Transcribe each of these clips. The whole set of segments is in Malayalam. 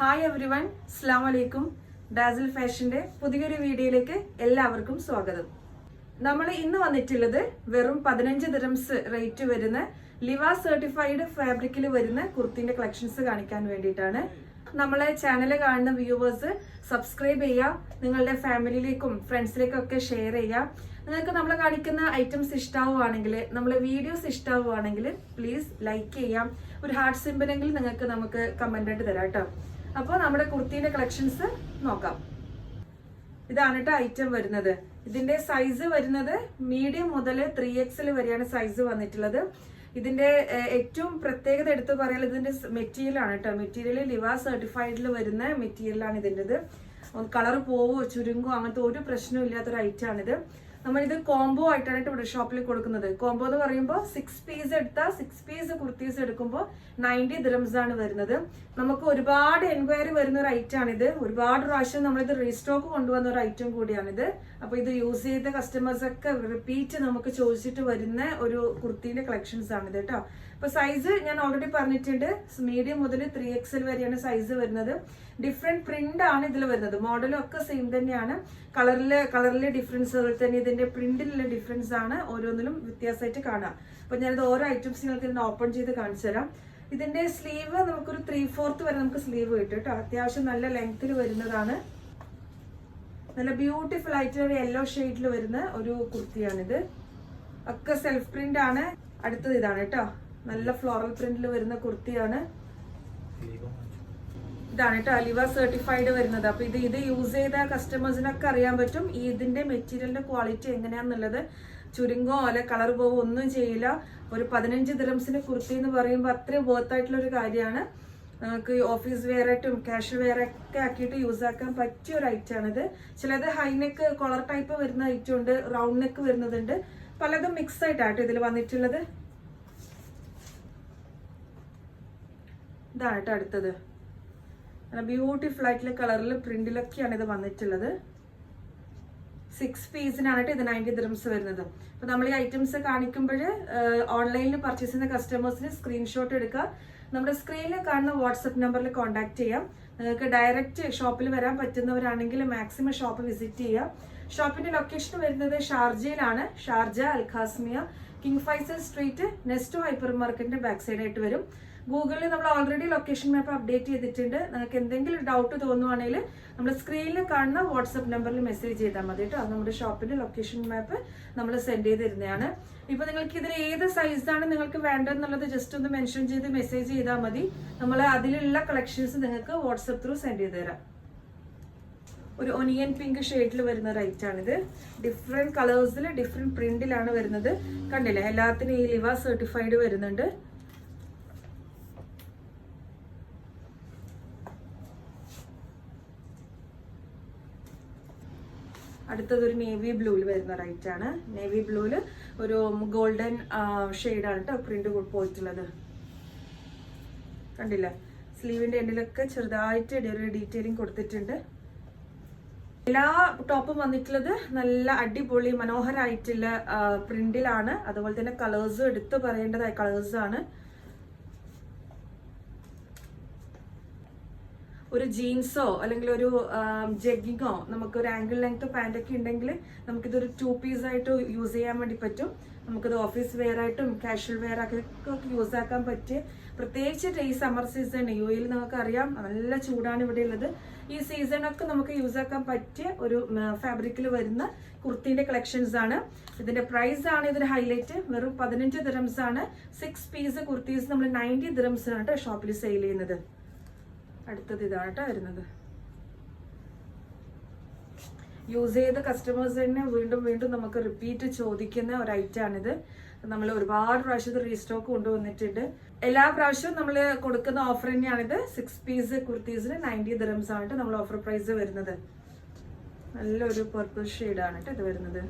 ഹായ് എവ്രി വൺ, അസ്സലാമു അലൈക്കും. ഡാസിൽ ഫാഷന്റെ പുതിയൊരു വീഡിയോയിലേക്ക് എല്ലാവർക്കും സ്വാഗതം. നമ്മൾ ഇന്ന് വന്നിട്ടുള്ളത് വെറും 15 ദിറംസ് റേറ്റ് വരുന്ന ലിവ സർട്ടിഫൈഡ് ഫാബ്രിക്കിൽ വരുന്ന കുർത്തിന്റെ കളക്ഷൻസ് കാണിക്കാൻ വേണ്ടിയിട്ടാണ്. നമ്മളെ ചാനൽ കാണുന്ന വ്യൂവേഴ്സ് സബ്സ്ക്രൈബ് ചെയ്യുക, നിങ്ങളുടെ ഫാമിലിയിലേക്കും ഫ്രണ്ട്സിലേക്കും ഒക്കെ ഷെയർ ചെയ്യുക. നിങ്ങൾക്ക് നമ്മൾ കാണിക്കുന്ന ഐറ്റംസ് ഇഷ്ടാവുകയാണെങ്കിൽ, നമ്മളെ വീഡിയോസ് ഇഷ്ടാവുകയാണെങ്കിൽ പ്ലീസ് ലൈക്ക് ചെയ്യാം. ഒരു ഹാർട്ട് സിമ്പിളെങ്കിൽ നമുക്ക് കമന്റ് ആയിട്ട് തരാം കേട്ടോ. അപ്പോൾ നമ്മുടെ കുർത്തിന്റെ കളക്ഷൻസ് നോക്കാം. ഇതാണ് കേട്ടോ ഐറ്റം വരുന്നത്. ഇതിന്റെ സൈസ് വരുന്നത് മീഡിയം മുതൽ 3XL വരെയാണ് സൈസ് വന്നിട്ടുള്ളത്. ഇതിന്റെ ഏറ്റവും പ്രത്യേകത എടുത്തു പറയാൻ ഇതിന്റെ മെറ്റീരിയൽ ആണ് കേട്ടോ. മെറ്റീരിയൽ ലിവ സർട്ടിഫൈഡിൽ വരുന്ന മെറ്റീരിയലാണ് ഇതിൻ്റെത്. കളർ പോവോ ചുരുങ്ങോ അങ്ങനത്തെ ഒരു പ്രശ്നവും ഇല്ലാത്തൊരു ഐറ്റം ആണിത്. നമ്മളിത് കോംബോ ആയിട്ടാണ് ഇവിടെ ഷോപ്പിൽ കൊടുക്കുന്നത്. കോംബോ എന്ന് പറയുമ്പോൾ 6 പീസ് എടുത്താൽ 6 പീസ് കുർത്തീസ് എടുക്കുമ്പോൾ 90 ദിറംസ് ആണ് വരുന്നത്. നമുക്ക് ഒരുപാട് എൻക്വയറി വരുന്ന ഒരു ഐറ്റം ആണിത്. ഒരുപാട് പ്രാവശ്യം നമ്മളിത് റീസ്റ്റോക്ക് കൊണ്ടുവന്ന ഒരു ഐറ്റം കൂടിയാണിത്. അപ്പൊ ഇത് യൂസ് ചെയ്ത കസ്റ്റമേഴ്സ് ഒക്കെ റിപ്പീറ്റ് നമുക്ക് ചോദിച്ചിട്ട് വരുന്ന ഒരു കുർത്തിന്റെ കളക്ഷൻസ് ആണിത് കേട്ടോ. അപ്പൊ സൈസ് ഞാൻ ഓൾറെഡി പറഞ്ഞിട്ടുണ്ട്, മീഡിയം മുതൽ 3XL വരെയാണ് സൈസ് വരുന്നത്. ഡിഫറെന്റ് പ്രിന്റ് ആണ് ഇതിൽ വരുന്നത്. മോഡലും ഒക്കെ സെയിം തന്നെയാണ്. കളറിലെ ഡിഫറൻസ് അതുപോലെ തന്നെ ഇതിന്റെ പ്രിന്റിലുള്ള ഡിഫറൻസ് ആണ് ഓരോന്നിലും വ്യത്യാസമായിട്ട് കാണാം. അപ്പൊ ഞാനിത് ഓരോ ഐറ്റംസ് നിങ്ങൾക്ക് ഇതിനെ ഓപ്പൺ ചെയ്ത് കാണിച്ചു തരാം. ഇതിന്റെ സ്ലീവ് നമുക്കൊരു 3/4 വരെ നമുക്ക് സ്ലീവ് കിട്ടും കേട്ടോ. അത്യാവശ്യം നല്ല ലെങ്ത്തിൽ വരുന്നതാണ്. നല്ല ബ്യൂട്ടിഫുൾ ആയിട്ട് ഒരു യെല്ലോ ഷെയ്ഡിൽ വരുന്ന ഒരു കുർത്തിയാണിത്. ഒക്കെ സെൽഫ് പ്രിന്റ് ആണ്. അടുത്തത് ഇതാണ് കേട്ടോ, നല്ല ഫ്ലോറൽ പ്രിന്റിൽ വരുന്ന കുർത്തിയാണ്. ഇതാണ് കേട്ടോ ലിവ സർട്ടിഫൈഡ് വരുന്നത്. അപ്പൊ ഇത് യൂസ് ചെയ്ത കസ്റ്റമേഴ്സിനൊക്കെ അറിയാൻ പറ്റും ഈ ഇതിന്റെ മെറ്റീരിയലിന്റെ ക്വാളിറ്റി എങ്ങനെയാന്നുള്ളത്. ചുരുങ്ങോ അല്ലെ കളർ പോവോ ഒന്നും ചെയ്യില്ല. ഒരു 15 ദിറംസിന് കുർത്തി എന്ന് പറയുമ്പോൾ അത്രയും വർത്ത് ആയിട്ടുള്ള ഒരു കാര്യമാണ്. നമുക്ക് ഓഫീസ് വെയർ ആയിട്ടും കാഷ്വൽ വെയർ ഒക്കെ ആക്കിയിട്ട് യൂസ് ആക്കാൻ പറ്റിയ ഒരു ഐറ്റം ആണിത്. ചിലത് ഹൈനെക്ക് കോളർ ടൈപ്പ് വരുന്ന ഐറ്റം ഉണ്ട്, റൗണ്ട് നെക്ക് വരുന്നതുണ്ട്. പലതും മിക്സ് ആയിട്ടാട്ടോ ഇതിൽ വന്നിട്ടുള്ളത്. ഇതാണ് കേട്ടോ അടുത്തത്. ബ്യൂട്ടിഫുൾ ആയിട്ടുള്ള കളറിൽ പ്രിന്റിലൊക്കെയാണ് ഇത് വന്നിട്ടുള്ളത്. 6 പീസിനാണ് ഇത് 90 ദിറംസ് വരുന്നത്. അപ്പൊ നമ്മൾ ഈ ഐറ്റംസ് കാണിക്കുമ്പോൾ ഓൺലൈനിൽ പർച്ചേസ് ചെയ്യുന്ന കസ്റ്റമേഴ്സിന് സ്ക്രീൻഷോട്ട് എടുക്കുക. നമ്മുടെ സ്ക്രീനിൽ കാണുന്ന വാട്സപ്പ് നമ്പറിൽ കോൺടാക്ട് ചെയ്യാം. നിങ്ങൾക്ക് ഡയറക്റ്റ് ഷോപ്പിൽ വരാൻ പറ്റുന്നവരാണെങ്കിൽ മാക്സിമം ഷോപ്പ് വിസിറ്റ് ചെയ്യാം. ഷോപ്പിന്റെ ലൊക്കേഷൻ വരുന്നത് ഷാർജയിലാണ്. Sharjah Al Qasimia King Faisal street Nesto hyper മാർക്കറ്റിന്റെ ബാക്ക് സൈഡ് ആയിട്ട് വരും. ഗൂഗിളിൽ നമ്മൾ ഓൾറെഡി ലൊക്കേഷൻ മാപ്പ് അപ്ഡേറ്റ് ചെയ്തിട്ടുണ്ട്. നിങ്ങൾക്ക് എന്തെങ്കിലും ഡൗട്ട് തോന്നുവാണെങ്കിൽ നമ്മൾ സ്ക്രീനിൽ കാണുന്ന വാട്സപ്പ് നമ്പറിൽ മെസ്സേജ് ചെയ്താൽ മതി കേട്ടോ. നമ്മുടെ ഷോപ്പിന്റെ ലൊക്കേഷൻ മാപ്പ് നമ്മൾ സെൻഡ് ചെയ്ത് തരുന്നതാണ്. ഇപ്പൊ നിങ്ങൾക്ക് ഇതിൽ ഏത് സൈസാണ് നിങ്ങൾക്ക് വേണ്ടതെന്നുള്ളത് ജസ്റ്റ് ഒന്ന് മെൻഷൻ ചെയ്ത് മെസ്സേജ് ചെയ്താൽ മതി. നമ്മൾ അതിലുള്ള കളക്ഷൻസ് നിങ്ങൾക്ക് വാട്സപ്പ് ത്രൂ സെൻഡ് ചെയ്ത് തരാം. ഒരു ഒനിയൻ പിങ്ക് ഷെയ്ഡിൽ വരുന്ന ഒരു ഐറ്റം ആണിത്. ഡിഫറെന്റ് കളേഴ്സിൽ ഡിഫറെന്റ് പ്രിന്റിലാണ് വരുന്നത്. കണ്ടില്ലേ, എല്ലാത്തിനും ഈ ലിവ സർട്ടിഫൈഡ് വരുന്നുണ്ട്. അടുത്തത് ഒരു നേവി ബ്ലൂവിൽ വരുന്ന ഒരു ഐറ്റം ആണ്. നേവി ബ്ലൂവിൽ ഒരു ഗോൾഡൻ ഷെയ്ഡാണ് കേട്ടോ പ്രിന്റ് പോയിട്ടുള്ളത്. കണ്ടില്ല, സ്ലീവിന്റെ എൻഡിലൊക്കെ ചെറുതായിട്ട് ഒരു ഡീറ്റെയിലിംഗ് കൊടുത്തിട്ടുണ്ട്. എല്ലാ ടോപ്പും വന്നിട്ടുള്ളത് നല്ല അടിപൊളി മനോഹരമായിട്ടുള്ള പ്രിന്റിലാണ്. അതുപോലെ തന്നെ കളേഴ്സും എടുത്തു പറയേണ്ടതായ കളേഴ്സ് ആണ്. ഒരു ജീൻസോ അല്ലെങ്കിൽ ഒരു ജഗ്ഗിങ്ങോ നമുക്ക് ഒരു ആംഗിൾ ലെങ്ത് പാന്റ് ഒക്കെ ഉണ്ടെങ്കിൽ നമുക്കിതൊരു 2 പീസ് ആയിട്ട് യൂസ് ചെയ്യാൻ വേണ്ടി പറ്റും. നമുക്കിത് ഓഫീസ് വെയർ ആയിട്ടും കാഷ്വൽ വെയർ ഒക്കെ യൂസ് ആക്കാൻ പറ്റിയ, പ്രത്യേകിച്ച് ഈ സമ്മർ സീസൺ UAE നമുക്ക് അറിയാം നല്ല ചൂടാണ് ഇവിടെ ഉള്ളത്. ഈ സീസണൊക്കെ നമുക്ക് യൂസ് ആക്കാൻ പറ്റിയ ഒരു ഫാബ്രിക്കിൽ വരുന്ന കുർത്തിന്റെ കളക്ഷൻസ് ആണ്. ഇതിന്റെ പ്രൈസ് ആണ് ഇതിന്റെ ഹൈലൈറ്റ്. വെറും 15 ദിറംസ് ആണ്. 6 പീസ് കുർത്തീസ് നമ്മൾ 90 ദിറംസ് ആണ് കേട്ടോ ഷോപ്പിൽ സെയിൽ ചെയ്യുന്നത്. അടുത്തത് ഇതാണ് കേട്ടോ വരുന്നത്. യൂസ് ചെയ്ത കസ്റ്റമേഴ്സ് തന്നെ വീണ്ടും വീണ്ടും നമുക്ക് റിപ്പീറ്റ് ചോദിക്കുന്ന ഒരു ഐറ്റം ആണിത്. നമ്മൾ ഒരുപാട് പ്രാവശ്യം റീസ്റ്റോക്ക് കൊണ്ടുവന്നിട്ടുണ്ട്. എല്ലാ പ്രാവശ്യവും നമ്മൾ കൊടുക്കുന്ന ഓഫർ തന്നെയാണിത്. 6 പീസ് കുർത്തീസിന് 90 ദിറംസ് ആണ് നമ്മൾ ഓഫർ പ്രൈസ് വരുന്നത്. നല്ലൊരു പർപ്പിൾ ഷെയ്ഡാണ് കേട്ടോ ഇത് വരുന്നത്.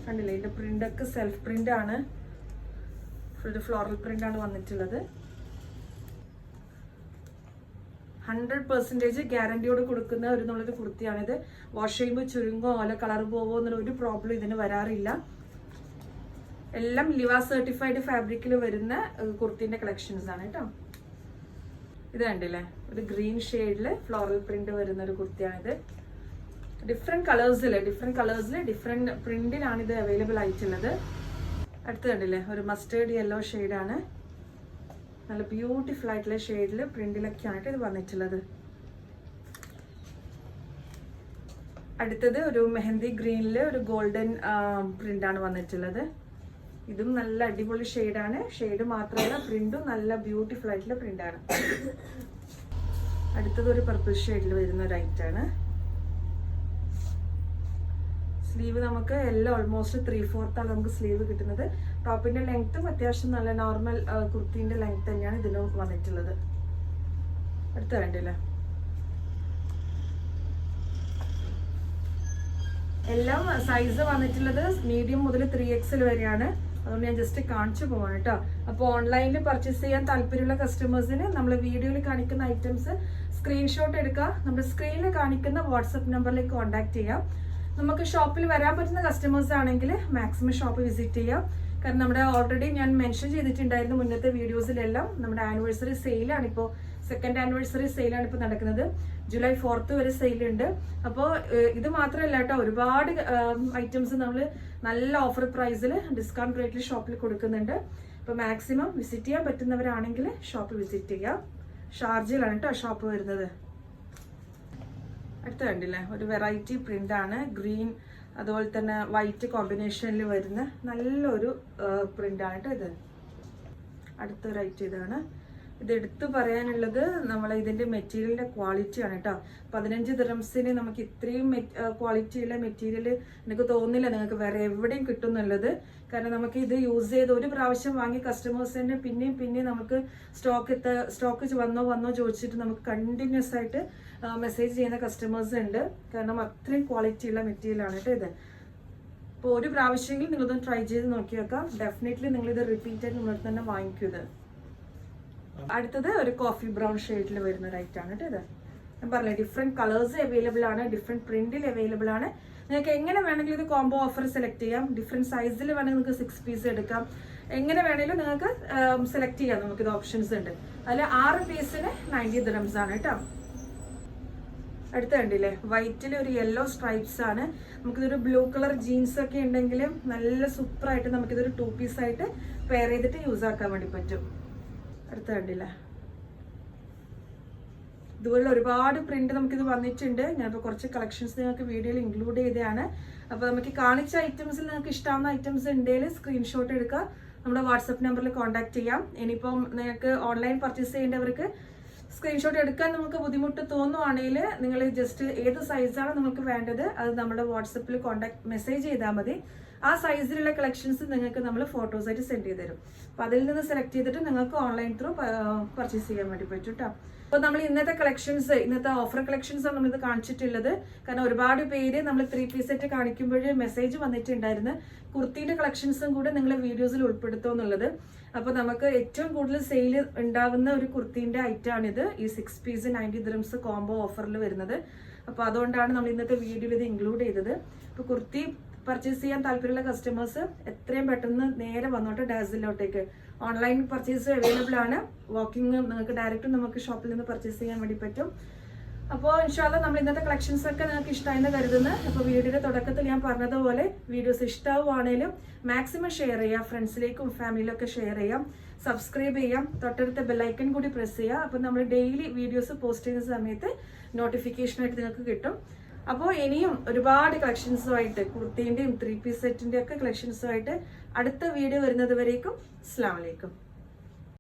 കണ്ടില്ലേ, ഇതിന്റെ പ്രിന്റ് ഒക്കെ സെൽഫ് പ്രിന്റ് ആണ്. ഫുൾ ഫ്ലോറൽ പ്രിന്റ് ആണ് വന്നിട്ടുള്ളത്. 100% ഗ്യാരണ്ടിയോട് കൊടുക്കുന്ന ഒരു കുർത്തിയാണിത്. വാഷ് ചെയ്യുമ്പോൾ ചുരുങ്ങോ അല്ല കളർ പോവോ എന്നുള്ള ഒരു പ്രോബ്ലം ഇതിന് വരാറില്ല. എല്ലാം ലിവ സർട്ടിഫൈഡ് ഫാബ്രിക്കിൽ വരുന്ന കുർത്തിന്റെ കളക്ഷൻസ് ആണ് കേട്ടോ. ഇത് കണ്ടില്ലേ, ഒരു ഗ്രീൻ ഷെയ്ഡില് ഫ്ലോറൽ പ്രിന്റ് വരുന്ന ഒരു കുർത്തിയാണിത്. ഡിഫറെന്റ് കളേഴ്സിൽ ഡിഫറെന്റ് പ്രിന്റിലാണ് ഇത് അവൈലബിൾ ആയിട്ടുള്ളത്. അടുത്ത് കണ്ടില്ലേ, ഒരു മസ്റ്റേർഡ് യെല്ലോ ഷെയ്ഡാണ്. നല്ല ബ്യൂട്ടിഫുൾ ആയിട്ടുള്ള ഷെയ്ഡില് പ്രിന്റിലൊക്കെയാണ് ഇത് വന്നിട്ടുള്ളത്. അടുത്തത് ഒരു മെഹന്തി ഗ്രീനില് ഒരു ഗോൾഡൻ പ്രിന്റ് ആണ് വന്നിട്ടുള്ളത്. ഇതും നല്ല അടിപൊളി ഷെയ്ഡാണ്. ഷെയ്ഡ് മാത്രമല്ല പ്രിന്റും നല്ല ബ്യൂട്ടിഫുൾ ആയിട്ടുള്ള പ്രിന്റാണ്. അടുത്തത് ഒരു പർപ്പിൾ ഷെയ്ഡിൽ വരുന്ന ഒരു ഐറ്റാണ്. സ്ലീവ് നമുക്ക് എല്ലാം ഓൾമോസ്റ്റ് 3/4 ആണ് നമുക്ക് സ്ലീവ് കിട്ടുന്നത്. ടോപ്പിന്റെ ലെങ്ത്തും അത്യാവശ്യം നല്ല നോർമൽ കുർത്തിന്റെ ലെങ്ത് തന്നെയാണ് ഇതിനും വന്നിട്ടുള്ളത്. അടുത്ത വേണ്ടില്ല, എല്ലാം സൈസ് വന്നിട്ടുള്ളത് മീഡിയം മുതൽ 3XL വരെയാണ്. അതുകൊണ്ട് ഞാൻ ജസ്റ്റ് കാണിച്ചു പോവാണ് കേട്ടോ. അപ്പോൾ ഓൺലൈനിൽ പർച്ചേസ് ചെയ്യാൻ താല്പര്യമുള്ള കസ്റ്റമേഴ്സിന് നമ്മൾ വീഡിയോയിൽ കാണിക്കുന്ന ഐറ്റംസ് സ്ക്രീൻഷോട്ട് എടുക്കുക, നമ്മുടെ സ്ക്രീനിൽ കാണിക്കുന്ന വാട്സപ്പ് നമ്പറിലേക്ക് കോൺടാക്ട് ചെയ്യാം. നമുക്ക് ഷോപ്പിൽ വരാൻ പറ്റുന്ന കസ്റ്റമേഴ്സ് ആണെങ്കിൽ മാക്സിമം ഷോപ്പ് വിസിറ്റ് ചെയ്യാം. കാരണം നമ്മുടെ ഓൾറെഡി ഞാൻ മെൻഷൻ ചെയ്തിട്ടുണ്ടായിരുന്നു മുന്നത്തെ വീഡിയോസിലെല്ലാം നമ്മുടെ ആനിവേഴ്സറി സെയിലാണ്. ഇപ്പോൾ 2nd ആനിവേഴ്സറി സെയിലാണ് ഇപ്പോൾ നടക്കുന്നത്. July 4th വരെ സെയിലുണ്ട്. അപ്പോൾ ഇത് മാത്രമല്ല കേട്ടോ, ഒരുപാട് ഐറ്റംസ് നമ്മൾ നല്ല ഓഫർ പ്രൈസിൽ ഡിസ്കൗണ്ട് റേറ്റിൽ ഷോപ്പിൽ കൊടുക്കുന്നുണ്ട്. അപ്പോൾ മാക്സിമം വിസിറ്റ് ചെയ്യാൻ പറ്റുന്നവരാണെങ്കിൽ ഷോപ്പ് വിസിറ്റ് ചെയ്യാം. ഷാർജയിലാണ് കേട്ടോ ഷോപ്പ് വരുന്നത്. അടുത്ത കണ്ടില്ലേ, ഒരു വെറൈറ്റി പ്രിന്റ് ആണ്. ഗ്രീൻ അതുപോലെ തന്നെ വൈറ്റ് കോമ്പിനേഷനിൽ വരുന്ന നല്ലൊരു പ്രിന്റ് ആണ് കേട്ടോ ഇത്. അടുത്തൊരു ഐറ്റം ഇതാണ്. ഇത് എടുത്തു പറയാനുള്ളത് നമ്മളെ ഇതിന്റെ മെറ്റീരിയലിന്റെ ക്വാളിറ്റി ആണ് കേട്ടോ. 15 ദിർഹംസിന് നമുക്ക് ഇത്രയും ക്വാളിറ്റിയുള്ള മെറ്റീരിയൽ എനിക്ക് തോന്നുന്നില്ല നിങ്ങൾക്ക് വേറെ എവിടെയും കിട്ടും എന്നുള്ളത്. കാരണം നമുക്ക് ഇത് യൂസ് ചെയ്ത് ഒരു പ്രാവശ്യം വാങ്ങിയ കസ്റ്റമേഴ്സിന് പിന്നെയും നമുക്ക് സ്റ്റോക്ക് വന്നോ ചോദിച്ചിട്ട് നമുക്ക് കണ്ടിന്യൂസ് ആയിട്ട് മെസ്സേജ് ചെയ്യുന്ന കസ്റ്റമേഴ്സ് ഉണ്ട്. കാരണം അത്രയും ക്വാളിറ്റിയുള്ള മെറ്റീരിയൽ ആണ് കേട്ടോ ഇത്. അപ്പോൾ ഒരു പ്രാവശ്യമെങ്കിലും നിങ്ങളൊന്ന് ട്രൈ ചെയ്ത് നോക്കി വെക്കാം. ഡെഫിനറ്റ്ലി നിങ്ങളിത് റിപ്പീറ്റ് ആയിട്ട് നിങ്ങളുടെ തന്നെ വാങ്ങിക്കും ഇത്. അടുത്തത് ഒരു കോഫി ബ്രൗൺ ഷെയ്ഡിൽ വരുന്ന ഒരു ഐറ്റം ആണ് കേട്ടോ ഇത്. ഞാൻ പറഞ്ഞില്ലേ, ഡിഫറെന്റ് കളേഴ്സ് അവൈലബിൾ ആണ്, ഡിഫറെന്റ് പ്രിന്റിൽ അവൈലബിൾ ആണ്. നിങ്ങൾക്ക് എങ്ങനെ വേണമെങ്കിലും ഇത് കോംബോ ഓഫർ സെലക്ട് ചെയ്യാം. ഡിഫറെന്റ് സൈസിൽ വേണമെങ്കിൽ നിങ്ങൾക്ക് 6 പീസ് എടുക്കാം. എങ്ങനെ വേണമെങ്കിലും നിങ്ങൾക്ക് സെലക്ട് ചെയ്യാം. നമുക്കിത് ഓപ്ഷൻസ് ഉണ്ട്. അതിൽ 6 പീസിന് 90 ദിർഹംസ് ആണ് കേട്ടോ. അടുത്ത കണ്ടില്ലേ, വൈറ്റിൽ ഒരു യെല്ലോ സ്ട്രൈപ്സ് ആണ്. നമുക്കിതൊരു ബ്ലൂ കളർ ജീൻസ് ഒക്കെ ഉണ്ടെങ്കിൽ നല്ല സൂപ്പറായിട്ട് നമുക്കിതൊരു 2 പീസ് ആയിട്ട് പെയർ ചെയ്തിട്ട് യൂസ് ആക്കാൻ വേണ്ടി പറ്റും. അടുത്ത കണ്ടില്ല, ഇതുപോലെ ഒരുപാട് പ്രിന്റ് നമുക്കിത് വന്നിട്ടുണ്ട്. ഞാനിപ്പോൾ കുറച്ച് കളക്ഷൻസ് നിങ്ങൾക്ക് വീഡിയോയിൽ ഇൻക്ലൂഡ് ചെയ്തതാണ്. അപ്പോൾ നമുക്ക് കാണിച്ച ഐറ്റംസിൽ നിങ്ങൾക്ക് ഇഷ്ടമാവുന്ന ഐറ്റംസ് ഉണ്ടെങ്കിൽ സ്ക്രീൻഷോട്ട് എടുക്കുക, നമ്മുടെ വാട്സപ്പ് നമ്പറിൽ കോൺടാക്ട് ചെയ്യാം. ഇനിയിപ്പം നിങ്ങൾക്ക് ഓൺലൈൻ പർച്ചേസ് ചെയ്യേണ്ടവർക്ക് സ്ക്രീൻഷോട്ട് എടുക്കാൻ നമുക്ക് ബുദ്ധിമുട്ട് തോന്നുവാണെങ്കിൽ നിങ്ങൾ ജസ്റ്റ് ഏത് സൈസാണ് നിങ്ങൾക്ക് വേണ്ടത് അത് നമ്മുടെ വാട്സപ്പിൽ മെസ്സേജ് ചെയ്താൽ മതി. ആ സൈസിലുള്ള കളക്ഷൻസ് നിങ്ങൾക്ക് നമ്മൾ ഫോട്ടോസ് ആയിട്ട് സെൻഡ് ചെയ്ത് തരും. അപ്പോൾ അതിൽ നിന്ന് സെലക്ട് ചെയ്തിട്ട് നിങ്ങൾക്ക് ഓൺലൈൻ ത്രൂ പർച്ചേസ് ചെയ്യാൻ വേണ്ടി പറ്റും കേട്ടോ. അപ്പോൾ നമ്മൾ ഇന്നത്തെ ഓഫർ കളക്ഷൻസ് ആണ് നമ്മളിത് കാണിച്ചിട്ടുള്ളത്. കാരണം ഒരുപാട് പേര് നമ്മൾ 3 പീസ് സെറ്റ് കാണിക്കുമ്പോൾ മെസ്സേജ് വന്നിട്ടുണ്ടായിരുന്നു കുർത്തിന്റെ കളക്ഷൻസും കൂടെ നിങ്ങൾ വീഡിയോസിൽ ഉൾപ്പെടുത്തുക എന്നുള്ളത്. അപ്പോൾ നമുക്ക് ഏറ്റവും കൂടുതൽ സെയിൽ ഉണ്ടാവുന്ന ഒരു കുർത്തിന്റെ ഐറ്റം ആണിത്. ഈ 6 പീസ് 90 ദിർഹംസ് കോംബോ ഓഫറിൽ വരുന്നത്. അപ്പോൾ അതുകൊണ്ടാണ് നമ്മൾ ഇന്നത്തെ വീഡിയോയിൽ ഇത് ഇൻക്ലൂഡ് ചെയ്തത്. ഇപ്പോൾ കുർത്തി പർച്ചേസ് ചെയ്യാൻ താല്പര്യമുള്ള കസ്റ്റമേഴ്സ് എത്രയും പെട്ടെന്ന് നേരെ വന്നോട്ടെ ഡാസിലോട്ടേക്ക്. ഓൺലൈൻ പർച്ചേസ് അവൈലബിൾ ആണ്. വാക്കിംഗ് നിങ്ങൾക്ക് ഡയറക്റ്റ് നമുക്ക് ഷോപ്പിൽ നിന്ന് പർച്ചേസ് ചെയ്യാൻ വേണ്ടി പറ്റും. അപ്പോൾ ഇൻഷാല്ല നമ്മൾ ഇന്നത്തെ കളക്ഷൻസ് ഒക്കെ നിങ്ങൾക്ക് ഇഷ്ടമായെന്ന് കരുതുന്നു. അപ്പോൾ വീഡിയോയുടെ തുടക്കത്തിൽ ഞാൻ പറഞ്ഞതുപോലെ വീഡിയോസ് ഇഷ്ടമാവുകയാണെങ്കിലും മാക്സിമം ഷെയർ ചെയ്യാം, ഫ്രണ്ട്സിലേക്കും ഫാമിലിയിലൊക്കെ ഷെയർ ചെയ്യാം, സബ്സ്ക്രൈബ് ചെയ്യാം, തൊട്ടടുത്ത ബെല്ലൈക്കൺ കൂടി പ്രസ് ചെയ്യുക. അപ്പോൾ നമ്മൾ ഡെയിലി വീഡിയോസ് പോസ്റ്റ് ചെയ്യുന്ന സമയത്ത് നോട്ടിഫിക്കേഷനായിട്ട് നിങ്ങൾക്ക് കിട്ടും. അപ്പോൾ ഇനിയും ഒരുപാട് കളക്ഷൻസുമായിട്ട് കുർത്തിൻ്റെയും 3 പീസ് സെറ്റിൻ്റെ ഒക്കെ കളക്ഷൻസുമായിട്ട് അടുത്ത വീഡിയോ വരുന്നത് വരേക്കും അസ്സലാമു അലൈക്കും.